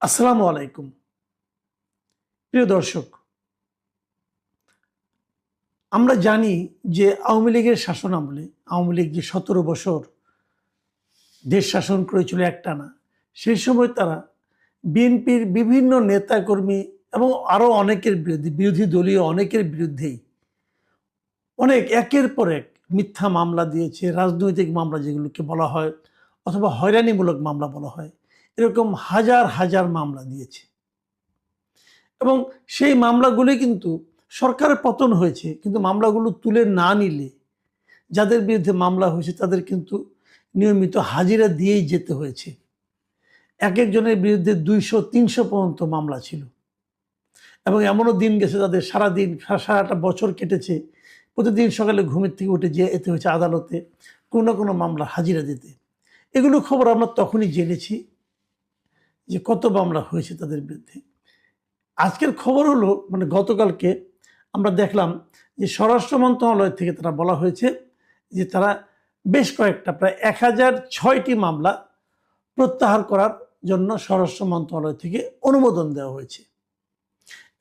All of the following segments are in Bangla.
আসসালামু আলাইকুম। প্রিয় দর্শক, আমরা জানি যে আওয়ামী লীগের শাসন আমলে আওয়ামী লীগ যে ১৭ বছর দেশ শাসন করেছিল একটানা, সেই সময় তারা বিএনপির বিভিন্ন নেতাকর্মী এবং আরও অনেকের বিরুদ্ধে, বিরোধী দলীয় অনেকের বিরুদ্ধেই অনেক একের পর এক মিথ্যা মামলা দিয়েছে, রাজনৈতিক মামলা যেগুলোকে বলা হয় অথবা হয়রানিমূলক মামলা বলা হয়। এরকম হাজার হাজার মামলা দিয়েছে এবং সেই মামলাগুলি কিন্তু সরকারের পতন হয়েছে, কিন্তু মামলাগুলো তুলে না নিলে যাদের বিরুদ্ধে মামলা হয়েছে তাদের কিন্তু নিয়মিত হাজিরা দিয়েই যেতে হয়েছে। এক একজনের বিরুদ্ধে ২০০-৩০০ পর্যন্ত মামলা ছিল এবং এমনও দিন গেছে তাদের সারাদিন সারাটা বছর কেটেছে, প্রতিদিন সকালে ঘুমের থেকে উঠে যেতে হয়েছে আদালতে কোনো না কোনো মামলা হাজিরা দিতে। এগুলো খবর আমরা তখনই জেনেছি যে কত মামলা হয়েছে তাদের বিরুদ্ধে। আজকের খবর হলো, গতকালকে আমরা দেখলাম যে স্বরাষ্ট্র মন্ত্রণালয় থেকে তারা বলা হয়েছে যে তারা বেশ কয়েকটা প্রায় ১০০৬টি মামলা প্রত্যাহার করার জন্য স্বরাষ্ট্র মন্ত্রণালয় থেকে অনুমোদন দেওয়া হয়েছে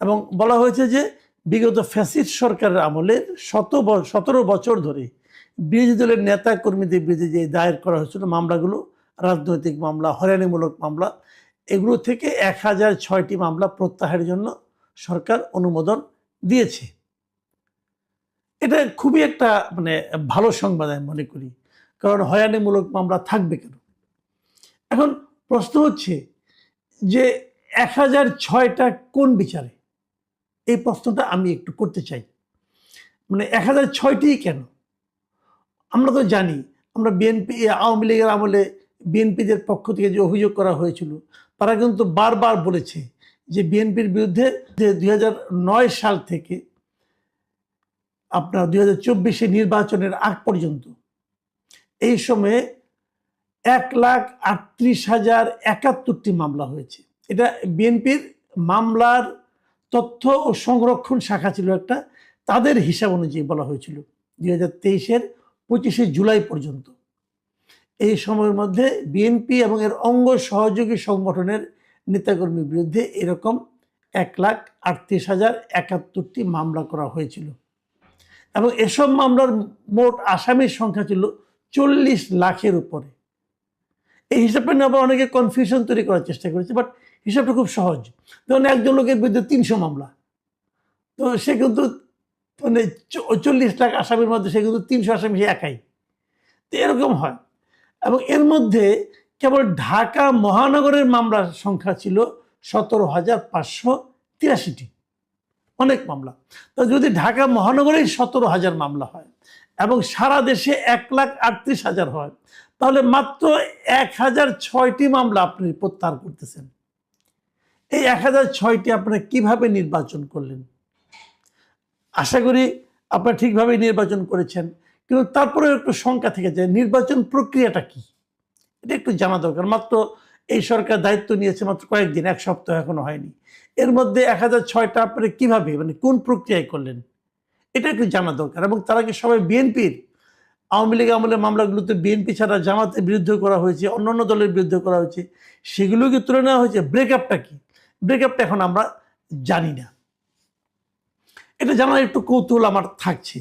এবং বলা হয়েছে যে বিগত ফ্যাসিস্ট সরকারের আমলে ১৭ বছর ধরে বিরোধী দলের নেতা কর্মীদের বিরুদ্ধে যে দায়ের করা হয়েছিল মামলাগুলো, রাজনৈতিক মামলা, হয়রানিমূলক মামলা, এগুলো থেকে ১০০৬টি মামলা প্রত্যাহারের জন্য সরকার অনুমোদন দিয়েছে। এটা খুবই একটা ভালো সংবাদ আমি মনে করি, কারণ হয়রানিমূলক মামলা থাকবে কেন। এখন প্রশ্ন হচ্ছে যে ১০০৬টা কোন বিচারে, এই প্রশ্নটা আমি একটু করতে চাই। ১০০৬টি কেন? আমরা তো জানি, আমরা বিএনপি আওয়ামী লীগের আমলে বিএনপিদের পক্ষ থেকে যে অভিযোগ করা হয়েছিল, তারা কিন্তু বারবার বলেছে যে বিএনপির বিরুদ্ধে ২০০৯ সাল থেকে আপনার ২০২৪ নির্বাচনের আগ পর্যন্ত এই সময়ে ১,৩৮,০৭১টি মামলা হয়েছে। এটা বিএনপির মামলার তথ্য ও সংরক্ষণ শাখা ছিল একটা, তাদের হিসাব অনুযায়ী বলা হয়েছিল ২০২৩-এর ২৫শে জুলাই পর্যন্ত। এই সময়ের মধ্যে বিএনপি এবং এর অঙ্গ সহযোগী সংগঠনের নেতাকর্মীর বিরুদ্ধে এরকম ১,৩৮,০৭১টি মামলা করা হয়েছিল এবং এসব মামলার মোট আসামির সংখ্যা ছিল ৪০ লাখের উপরে। এই হিসাবটা নিয়ে আবার অনেকে কনফিউশন তৈরি করার চেষ্টা করেছে, বাট হিসাবটা খুব সহজ। ধরুন একজন লোকের বিরুদ্ধে ৩০০ মামলা, তো সে কিন্তু ৪০ লাখ আসামির মধ্যে সে কিন্তু ৩০০ আসামি সে একাই, তো এরকম হয়। এবং এর মধ্যে কেবল ঢাকা মহানগরের মামলার সংখ্যা ছিল ১৭,৫৮৩টি, অনেক মামলা। তো যদি ঢাকা মহানগরেই ১৭,০০০ মামলা হয় এবং সারা দেশে ১,৩৮,০০০ হয়, তাহলে মাত্র ১০০৬টি মামলা আপনি প্রত্যাহার করতেছেন। এই ১০০৬টি আপনারা কিভাবে নির্বাচন করলেন? আশা করি আপনারা ঠিকভাবে নির্বাচন করেছেন, কিন্তু তারপরেও একটু শঙ্কা থেকে যায় নির্বাচন প্রক্রিয়াটা কি, এটা একটু জানা দরকার। মাত্র এই সরকার দায়িত্ব নিয়েছে মাত্র কয়েকদিন, এক সপ্তাহ এখনো হয়নি। এর মধ্যে ১০০৬টা আপনারা কিভাবে, কোন প্রক্রিয়ায় করলেন, এটা একটু জানা দরকার। এবং তারা কি সবাই বিএনপির? আওয়ামী লীগ আমলের মামলাগুলোতে বিএনপি ছাড়া জামাতের বিরুদ্ধে করা হয়েছে, অন্যান্য দলের বিরুদ্ধে করা হয়েছে, সেগুলো কি তুলে নেওয়া হয়েছে? ব্রেকআপটা কি? ব্রেকআপটা এখন আমরা জানি না। এটা জানার একটু কৌতূহল আমার থাকছে।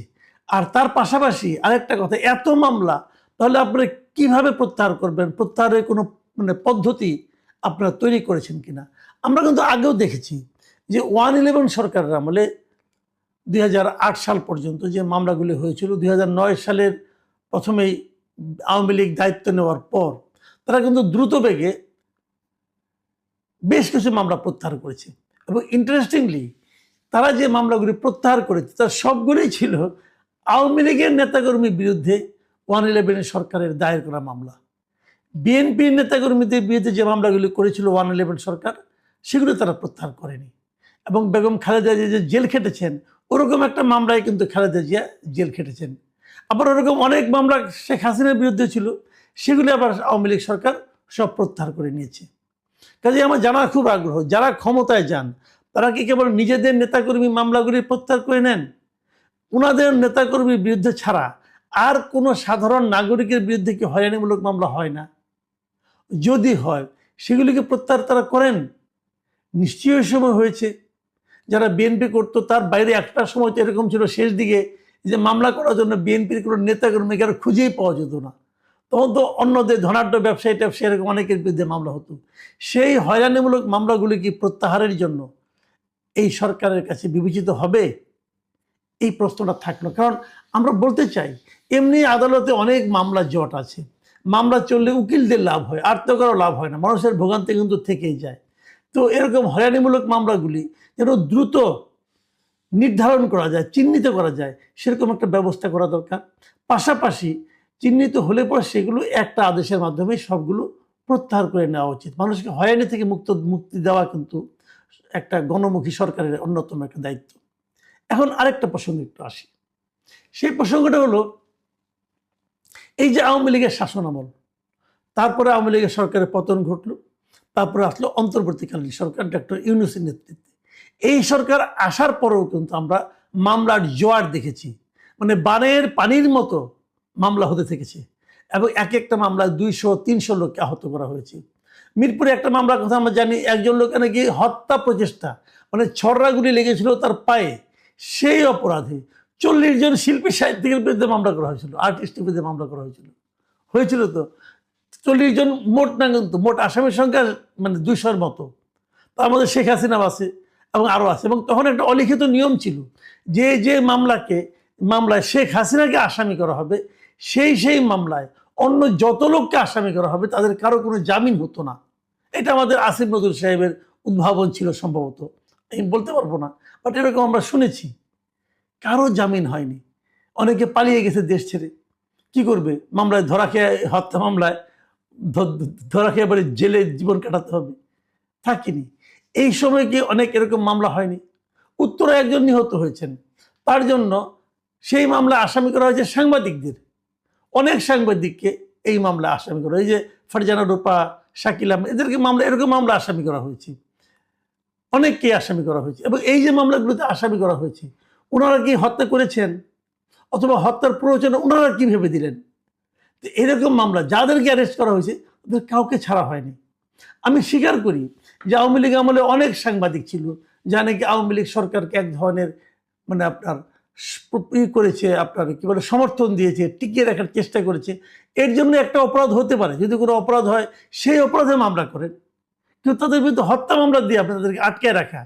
আর তার পাশাপাশি আরেকটা কথা, এত মামলা তাহলে আপনারা কিভাবে প্রত্যাহার করবেন? প্রত্যাহারের কোনো পদ্ধতি আপনারা তৈরি করেছেন কিনা? আমরা কিন্তু আগেও দেখেছি যে 1-11 সরকারের আমলে ২০০৮ সাল পর্যন্ত যে মামলাগুলি হয়েছিল, ২০০৯ সালের প্রথমেই আওয়ামী লীগ দায়িত্ব নেওয়ার পর তারা কিন্তু দ্রুত বেগে বেশ কিছু মামলা প্রত্যাহার করেছে। এবং ইন্টারেস্টিংলি তারা যে মামলাগুলি প্রত্যাহার করেছে তার সবগুলোই ছিল আওয়ামী লীগের নেতাকর্মীর বিরুদ্ধে 1-11 সরকারের দায়ের করা মামলা। বিএনপির নেতাকর্মীদের বিরুদ্ধে যে মামলাগুলি করেছিল 1-11 সরকার, সেগুলো তারা প্রত্যাহার করেনি। এবং বেগম খালেদা জিয়া যে জেল খেটেছেন, ওরকম একটা মামলায় কিন্তু খালেদা জিয়া জেল খেটেছেন। আবার ওরকম অনেক মামলা শেখ হাসিনার বিরুদ্ধে ছিল, সেগুলি আবার আওয়ামী লীগ সরকার সব প্রত্যাহার করে নিয়েছে। কাজে আমার জানার খুব আগ্রহ, যারা ক্ষমতায় যান তারা কি কেবল নিজেদের নেতাকর্মী মামলাগুলি প্রত্যাহার করে নেন? ওনাদের নেতাকর্মীর বিরুদ্ধে ছাড়া আর কোনো সাধারণ নাগরিকের বিরুদ্ধে কি হয়রানিমূলক মামলা হয় না? যদি হয়, সেগুলিকে প্রত্যাহার তারা করেন? নিশ্চয়ই ওই সময় হয়েছে। যারা বিএনপি করতো তার বাইরে একটা সময় তো এরকম ছিল শেষ দিকে যে মামলা করার জন্য বিএনপির কোনো নেতাকর্মীকে আর খুঁজেই পাওয়া যেত না। তখন তো অন্যদের ধনাঢ্য ব্যবসায়ী ট্যাবসায়ী এরকম অনেকের বিরুদ্ধে মামলা হতো। সেই হয়রানিমূলক মামলাগুলি কি প্রত্যাহারের জন্য এই সরকারের কাছে বিবেচিত হবে? এই প্রশ্নটা থাকলো। কারণ আমরা বলতে চাই, এমনি আদালতে অনেক মামলা জট আছে, মামলা চললে উকিলদের লাভ হয়, আর তো কারো লাভ হয় না, মানুষের ভোগান্তি কিন্তু থেকেই যায়। তো এরকম হয়রানিমূলক মামলাগুলি যেন দ্রুত নির্ধারণ করা যায়, চিহ্নিত করা যায়, সেরকম একটা ব্যবস্থা করা দরকার। পাশাপাশি চিহ্নিত হলে পরে সেগুলো একটা আদেশের মাধ্যমে সবগুলো প্রত্যাহার করে নেওয়া উচিত। মানুষকে হয়রানি থেকে মুক্তি দেওয়া কিন্তু একটা গণমুখী সরকারের অন্যতম একটা দায়িত্ব। এখন আরেকটা প্রসঙ্গ একটু আসি। সেই প্রসঙ্গটা হলো, এই যে আওয়ামী লীগের শাসন আমল, তারপরে আওয়ামী লীগের সরকারের পতন ঘটল, তারপরে আসলো অন্তর্বর্তীকালীন সরকার ডক্টর ইউনূসের নেতৃত্বে। এই সরকার আসার পরেও কিন্তু আমরা মামলার জোয়ার দেখেছি, মানে বানের পানির মতো মামলা হতে থেকেছে, এবং এক একটা মামলায় 200-300 লোককে আহত করা হয়েছে। মিরপুরে একটা মামলার কথা আমরা জানি, একজন লোকে নাকি হত্যা প্রচেষ্টা, মানে ছড়রাগুলি লেগেছিল তার পায়ে, সেই অপরাধে 40 জন শিল্পী সাহিত্যিকের বিরুদ্ধে মামলা করা হয়েছিল, আর্টিস্টের বিরুদ্ধে মামলা করা হয়েছিল তো 40 জন মোট না, কিন্তু মোট আসামির সংখ্যা মানে 200-র মতো। তার মধ্যে শেখ হাসিনা আছে এবং আরও আছে। এবং তখন একটা অলিখিত নিয়ম ছিল যে যে মামলায় শেখ হাসিনাকে আসামি করা হবে, সেই মামলায় অন্য যত লোককে আসামি করা হবে তাদের কারো কোনো জামিন হতো না। এটা আমাদের আসিফ নজরুল সাহেবের উদ্ভাবন ছিল সম্ভবত, আমি বলতে পারবো না, বাট এরকম আমরা শুনেছি। কারো জামিন হয়নি, অনেকে পালিয়ে গেছে দেশ ছেড়ে। কি করবে? মামলায় ধরা খেয়ে, হত্যা মামলায় ধরা খেয়ে এবারে জেলে জীবন কাটাতে হবে? থাকিনি। এই সময় কি অনেক এরকম মামলা হয়নি? উত্তরে একজন নিহত হয়েছেন, তার জন্য সেই মামলা আসামি করা হয়েছে সাংবাদিকদের। অনেক সাংবাদিককে এই মামলা আসামি করা, এই যে ফারজানা রূপা, শাকিল আহমেদ, এদেরকে মামলা, এরকম মামলা আসামি করা হয়েছে, অনেককে আসামি করা হয়েছে। এবং এই যে মামলাগুলোতে আসামি করা হয়েছে, ওনারা কি হত্যা করেছেন অথবা হত্যার প্ররোচনা ওনারা কি ভেবে দিলেন? তো এরকম মামলা যাদেরকে অ্যারেস্ট করা হয়েছে ওদের কাউকে ছাড়া হয়নি। আমি স্বীকার করি যে আওয়ামী লীগ আমলে অনেক সাংবাদিক ছিল যা নাকি আওয়ামী লীগ সরকারকে এক ধরনের মানে আপনার করেছে, আপনার কি বলে সমর্থন দিয়েছে, টিকিয়ে রাখার চেষ্টা করেছে। এর জন্য একটা অপরাধ হতে পারে, যদি কোনো অপরাধ হয় সেই অপরাধে মামলা করেন, কিন্তু তাদের বিরুদ্ধে হত্যা মামলা দিয়ে আপনাদেরকে আটকে রাখা,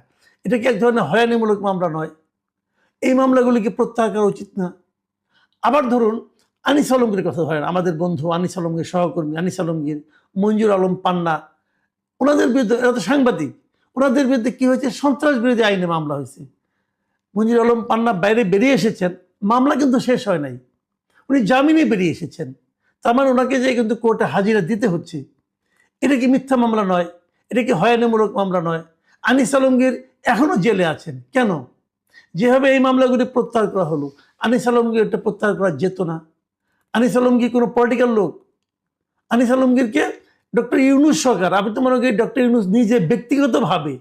এটা কি এক ধরনের হয়রানিমূলক মামলা নয়? এই মামলাগুলিকে প্রত্যাহার করা উচিত না? আবার ধরুন আনিস আলমগীর কথা ধরেন, আমাদের বন্ধু আনিস আলমগীর, সহকর্মী আনিস আলমগীর, মঞ্জুর আলম পান্না, ওনাদের বিরুদ্ধে, এরা তো সাংবাদিক, ওনাদের বিরুদ্ধে কি হয়েছে? সন্ত্রাস বিরোধী আইনে মামলা হয়েছে। মঞ্জুর আলম পান্না বাইরে বেরিয়ে এসেছেন, মামলা কিন্তু শেষ হয় নাই, উনি জামিনে বেরিয়ে এসেছেন, তার মানে ওনাকে যে কিন্তু কোর্টে হাজিরা দিতে হচ্ছে। এটা কি মিথ্যা মামলা নয়? এটা কি হয়রানিমূলক মামলা নয়? আনিস আলমগীর এখনো জেলে আছেন কেন? যেভাবে এই মামলাগুলি প্রত্যাহার করা হলো, আনিস আলমগীর এটা প্রত্যাহার করা যেত না? আনিস আলমগীর কোনো পলিটিক্যাল লোক? আনিস আলমগীরকে ডক্টর ইউনূস সরকার, আমি তো মনে করি ডক্টর ইউনূস নিজে ব্যক্তিগতভাবে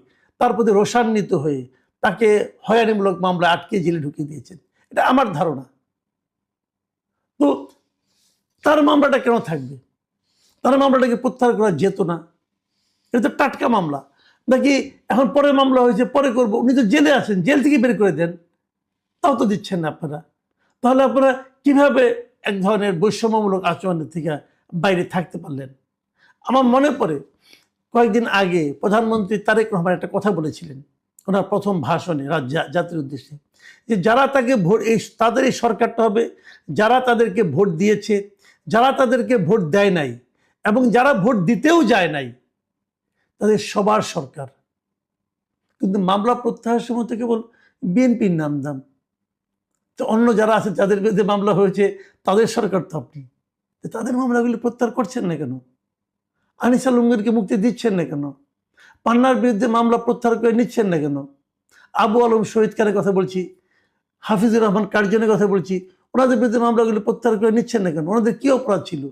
তার প্রতি রোষান্বিত হয়ে তাকে হয়রানিমূলক মামলা আটকে জেলে ঢুকিয়ে দিয়েছেন, এটা আমার ধারণা। তো তার মামলাটা কেন থাকবে? তার মামলাটাকে প্রত্যাহার করা যেত না? এটা তো টাটকা মামলা নাকি? এখন পরে মামলা হয়েছে, পরে করবো, উনি তো জেলে আছেন, জেল থেকে বের করে দেন, তাও তো দিচ্ছেন না আপনারা। তাহলে আপনারা কিভাবে এক ধরনের বৈষম্যমূলক আচরণের থেকে বাইরে থাকতে পারলেন? আমার মনে পড়ে কয়েকদিন আগে প্রধানমন্ত্রী তারেক রহমান একটা কথা বলেছিলেন ওনার প্রথম ভাষণে জাতির উদ্দেশ্যে, যে যারা তাকে ভোট, তাদের এই সরকারটা হবে যারা তাদেরকে ভোট দিয়েছে, যারা তাদেরকে ভোট দেয় নাই, এবং যারা ভোট দিতেও যায় নাই, তাদের সবার সরকার। কিন্তু মামলা প্রত্যাহারের সময় তো কেবল বিএনপির নাম দাম, তো অন্য যারা আছে যাদের বিরুদ্ধে মামলা হয়েছে তাদের সরকার তো আপনি, তাদের মামলাগুলি প্রত্যাহার করছেন না কেন? আনিস আলমগীরকে মুক্তি দিচ্ছেন না কেন? পান্নার বিরুদ্ধে মামলা প্রত্যাহার করে নিচ্ছেন না কেন? আবু আলম শহীদ খানের কথা বলছি, হাফিজুর রহমান কার্জনের কথা বলছি, ওনাদের বিরুদ্ধে মামলাগুলি প্রত্যাহার করে নিচ্ছেন না কেন? ওনাদের কি অপরাধ ছিল?